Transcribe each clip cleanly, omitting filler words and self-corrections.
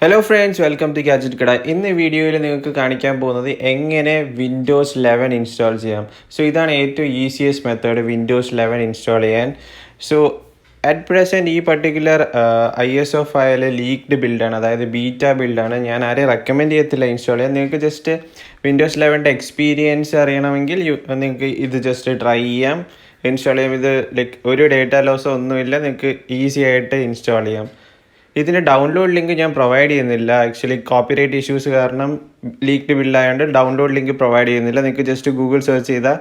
Hello friends, welcome to Gadget Kada. In this video, we will see how Windows 11 install. So, this is the easiest method Windows 11 install. So, at present, this particular ISO file leaked build, that is beta build. I recommend install. You just Windows 11 experience, you just try install like data loss easy install. ഇതിൻ്റെ download link ഞാൻ provide ചെയ്യുന്നില്ല. Actually copyright issues കാരണം leaked ബില്ലായതുകൊണ്ട് download link provide ചെയ്യുന്നില്ല. നിങ്ങൾക്ക് just Google search ചെയ്താൽ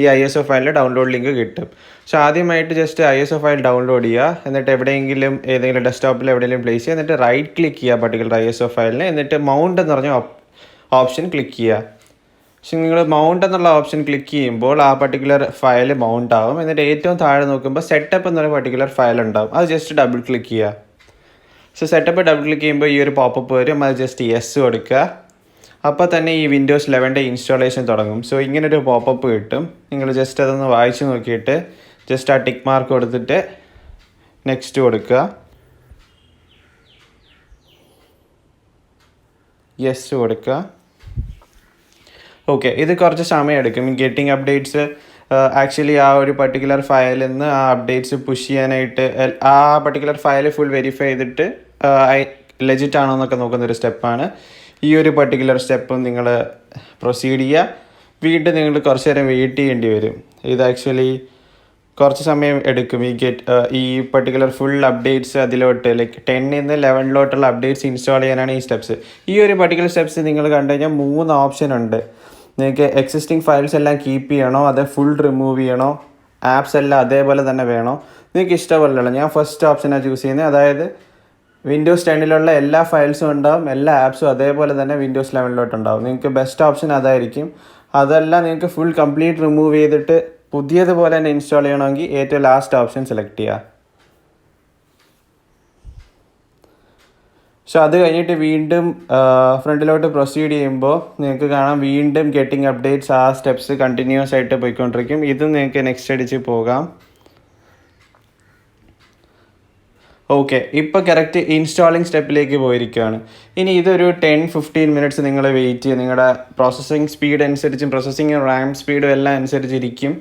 ഈ ISO ഫയലിൻ്റെ download link കിട്ടും. So ആദ്യമായിട്ട് ജസ്റ്റ് ISO ഫയൽ ഡൗൺലോഡ് ചെയ്യുക. എന്നിട്ട് ഏതെങ്കിലും ഡെസ്ക്ടോപ്പിൽ എവിടെയെങ്കിലും പ്ലേസ് ചെയ്യുക. എന്നിട്ട് റൈറ്റ് ക്ലിക്ക് ചെയ്യുക പർട്ടിക്കുലർ ISO ഫയലിന്. എന്നിട്ട് മൗണ്ട് എന്ന് പറഞ്ഞ ഓപ്ഷൻ ക്ലിക്ക് ചെയ്യുക. പക്ഷെ നിങ്ങൾ മൗണ്ട് എന്നുള്ള ഓപ്ഷൻ ക്ലിക്ക് ചെയ്യുമ്പോൾ ആ പർട്ടിക്കുലർ ഫയൽ മൗണ്ട് ആവും. എന്നിട്ട് ഏറ്റവും താഴെ നോക്കുമ്പോൾ സെറ്റപ്പ് എന്നൊരു പർട്ടിക്കുലർ ഫയൽ ഉണ്ടാവും. അത് ജസ്റ്റ് ഡബിൾ ക്ലിക്ക് ചെയ്യുക. സോ സെറ്റപ്പ് ഡബിൾ ക്ലിക്ക് ചെയ്യുമ്പോൾ ഈ ഒരു പോപ്പപ്പ് വരും. അത് ജസ്റ്റ് യെസ് കൊടുക്കുക. അപ്പോൾ തന്നെ ഈ വിൻഡോസ് 11 ഇൻസ്റ്റാളേഷൻ തുടങ്ങും. സോ ഇങ്ങനൊരു പോപ്പപ്പ് കിട്ടും. നിങ്ങൾ ജസ്റ്റ് അതൊന്ന് വായിച്ച് നോക്കിയിട്ട് ജസ്റ്റ് ആ ടിക്ക് മാർക്ക് കൊടുത്തിട്ട് നെക്സ്റ്റ് കൊടുക്കുക. യെസ് കൊടുക്കുക. ഓക്കെ, ഇത് കുറച്ച് സമയം എടുക്കും. ഗെറ്റിംഗ് അപ്ഡേറ്റ്സ് ആക്ച്വലി ആ ഒരു പർട്ടിക്കുലർ ഫയലിൽ നിന്ന് ആ അപ്ഡേറ്റ്സ് പുഷ് ചെയ്യാനായിട്ട് ആ പർട്ടിക്കുലർ ഫയൽ ഫുൾ വെരിഫൈ ചെയ്തിട്ട് ലെജിറ്റ് ആണോ എന്നൊക്കെ നോക്കുന്നൊരു സ്റ്റെപ്പാണ്. ഈ ഒരു പർട്ടിക്കുലർ സ്റ്റെപ്പും നിങ്ങൾ പ്രൊസീഡ് ചെയ്യുക. വീണ്ടും നിങ്ങൾ കുറച്ച് നേരം വെയിറ്റ് ചെയ്യേണ്ടി വരും. ഇത് ആക്ച്വലി കുറച്ച് സമയം എടുക്കും. ഈ പർട്ടിക്കുലർ ഫുൾ അപ്ഡേറ്റ്സ് അതിലോട്ട് ലൈക്ക് 10 നിന്ന് 11 അപ്ഡേറ്റ്സ് ഇൻസ്റ്റാൾ ചെയ്യാനാണ് ഈ സ്റ്റെപ്സ്. ഈ ഒരു പർട്ടിക്കുലർ സ്റ്റെപ്സ് നിങ്ങൾ കണ്ടു കഴിഞ്ഞാൽ 3 ഓപ്ഷൻ ഉണ്ട്. നിങ്ങൾക്ക് എക്സിസ്റ്റിംഗ് ഫയൽസ് എല്ലാം കീപ്പ് ചെയ്യണോ, അത് ഫുൾ റിമൂവ് ചെയ്യണോ, ആപ്സ് എല്ലാം അതേപോലെ തന്നെ വേണോ, നിങ്ങൾക്ക് ഇഷ്ടമുള്ള. ഞാൻ ഫസ്റ്റ് ഓപ്ഷനാണ് ചൂസ് ചെയ്യുന്നത്. അതായത് വിൻഡോസ് 10 എല്ലാ ഫയൽസും ഉണ്ടാവും, എല്ലാ ആപ്സും അതേപോലെ തന്നെ വിൻഡോസ് 11 ഉണ്ടാവും. നിങ്ങൾക്ക് ബെസ്റ്റ് ഓപ്ഷൻ അതായിരിക്കും. അതല്ല നിങ്ങൾക്ക് ഫുൾ കംപ്ലീറ്റ് റിമൂവ് ചെയ്തിട്ട് പുതിയതുപോലെ തന്നെ ഇൻസ്റ്റാൾ ചെയ്യണമെങ്കിൽ ഏറ്റവും ലാസ്റ്റ് ഓപ്ഷൻ സെലക്ട് ചെയ്യുക. സോ അത് കഴിഞ്ഞിട്ട് വീണ്ടും ഫ്രണ്ടിലോട്ട് പ്രൊസീഡ് ചെയ്യുമ്പോൾ നിങ്ങൾക്ക് കാണാം വീണ്ടും ഗെറ്റിംഗ് അപ്ഡേറ്റ്സ് ആ സ്റ്റെപ്സ് കണ്ടിന്യൂസ് ആയിട്ട് പോയിക്കൊണ്ടിരിക്കും. ഇതും നിങ്ങൾക്ക് നെക്സ്റ്റ് അടിച്ച് പോകാം. ഓക്കെ, ഇപ്പോൾ കറക്റ്റ് ഇൻസ്റ്റാളിങ് സ്റ്റെപ്പിലേക്ക് പോയിരിക്കുകയാണ്. ഇനി ഇതൊരു 10-15 മിനിറ്റ്സ് നിങ്ങൾ വെയിറ്റ് ചെയ്യുക. നിങ്ങളുടെ പ്രോസസ്സിങ് സ്പീഡ് അനുസരിച്ചും പ്രോസസ്സിങ് റാം സ്പീഡും എല്ലാം അനുസരിച്ചിരിക്കും.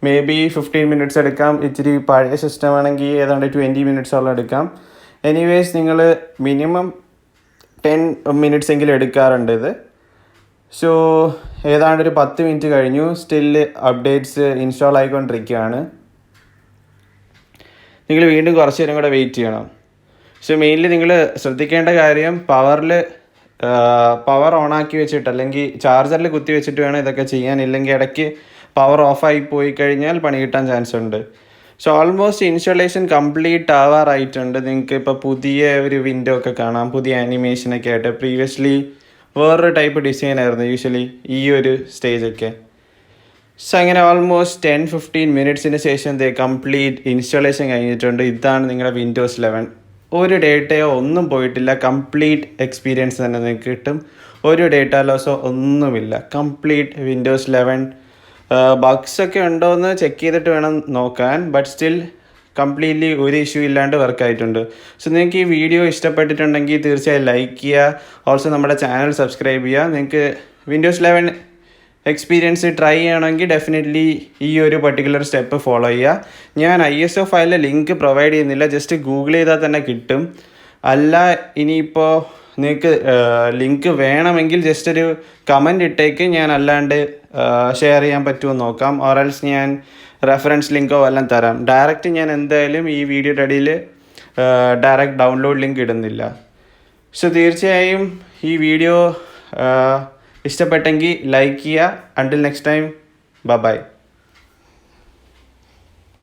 മേ ബി 15 മിനിറ്റ്സ് എടുക്കാം. ഇച്ചിരി പഴയ സിസ്റ്റം ആണെങ്കിൽ ഏതാണ്ട് 20 മിനിറ്റ്സോളം എടുക്കാം. എനിവേസ് നിങ്ങൾ മിനിമം 10 മിനിറ്റ്സ് എങ്കിലും എടുക്കാറുണ്ട് ഇത്. സോ ഏതാണ്ട് ഒരു 10 മിനിറ്റ് കഴിഞ്ഞു. സ്റ്റിൽ അപ്ഡേറ്റ്സ് ഇൻസ്റ്റാൾ ആയിക്കൊണ്ടിരിക്കുകയാണ്. നിങ്ങൾ വീണ്ടും കുറച്ച് നേരം കൂടെ വെയിറ്റ് ചെയ്യണം. സോ മെയിൻലി നിങ്ങൾ ശ്രദ്ധിക്കേണ്ട കാര്യം പവർ ഓണാക്കി വെച്ചിട്ട് അല്ലെങ്കിൽ ചാർജറിൽ കുത്തി വെച്ചിട്ട് വേണം ഇതൊക്കെ ചെയ്യാൻ. ഇല്ലെങ്കിൽ ഇടയ്ക്ക് പവർ ഓഫായി പോയി കഴിഞ്ഞാൽ പണി കിട്ടാൻ ചാൻസ് ഉണ്ട്. സോ ഓൾമോസ്റ്റ് ഇൻസ്റ്റാളേഷൻ കംപ്ലീറ്റ് ആവാറായിട്ടുണ്ട്. നിങ്ങൾക്ക് ഇപ്പോൾ പുതിയ ഒരു വിൻഡോ ഒക്കെ കാണാം, പുതിയ ആനിമേഷനൊക്കെ ആയിട്ട്. പ്രീവിയസ്ലി വേറൊരു ടൈപ്പ് ഡിസൈൻ ആയിരുന്നു യൂഷ്വലി ഈ ഒരു സ്റ്റേജൊക്കെ. സോ അങ്ങനെ ഓൾമോസ്റ്റ് 10-15 മിനിറ്റ്സിന് ശേഷം കംപ്ലീറ്റ് ഇൻസ്റ്റാളേഷൻ കഴിഞ്ഞിട്ടുണ്ട്. ഇതാണ് നിങ്ങളുടെ വിൻഡോസ് 11. ഒരു ഡേറ്റയോ ഒന്നും പോയിട്ടില്ല. കംപ്ലീറ്റ് എക്സ്പീരിയൻസ് തന്നെ നിങ്ങൾക്ക് കിട്ടും. ഒരു ഡേറ്റ ലോസോ ഒന്നുമില്ല. കംപ്ലീറ്റ് വിൻഡോസ് 11 ബഗ്സ് ഒക്കെ ഉണ്ടോ എന്ന് ചെക്ക് ചെയ്തിട്ട് വേണം നോക്കാൻ. ബട്ട് സ്റ്റിൽ കംപ്ലീറ്റ്ലി ഒരു ഇഷ്യൂ ഇല്ലാണ്ട് വർക്കായിട്ടുണ്ട്. സോ നിങ്ങൾക്ക് ഈ വീഡിയോ ഇഷ്ടപ്പെട്ടിട്ടുണ്ടെങ്കിൽ തീർച്ചയായും ലൈക്ക് ചെയ്യുക. ഓൾസോ നമ്മുടെ ചാനൽ സബ്സ്ക്രൈബ് ചെയ്യുക. നിങ്ങൾക്ക് വിൻഡോസ് 11 എക്സ്പീരിയൻസ് ട്രൈ ചെയ്യണമെങ്കിൽ ഡെഫിനറ്റ്ലി ഈ ഒരു പർട്ടിക്കുലർ സ്റ്റെപ്പ് ഫോളോ ചെയ്യുക. ഞാൻ ISO ഫയലിലെ ലിങ്ക് പ്രൊവൈഡ് ചെയ്യുന്നില്ല. ജസ്റ്റ് ഗൂഗിൾ ചെയ്താൽ തന്നെ കിട്ടും. അല്ല ഇനിയിപ്പോൾ നിങ്ങൾക്ക് ലിങ്ക് വേണമെങ്കിൽ ജസ്റ്റ് ഒരു കമൻറ്റ് ഇട്ടേക്ക്. ഞാൻ അല്ലാണ്ട് ഷെയർ ചെയ്യാൻ പറ്റുമോ നോക്കാം. ഓറൽസ് ഞാൻ റെഫറൻസ് ലിങ്കോ എല്ലാം തരാം. ഡയറക്റ്റ് ഞാൻ എന്തായാലും ഈ വീഡിയോയുടെ അടിയിൽ ഡയറക്റ്റ് ഡൗൺലോഡ് ലിങ്ക് ഇടുന്നില്ല. സോ തീർച്ചയായും ഈ വീഡിയോ ഇഷ്ടപ്പെട്ടെങ്കിൽ ലൈക്ക് ചെയ്യുക. Until next time, by.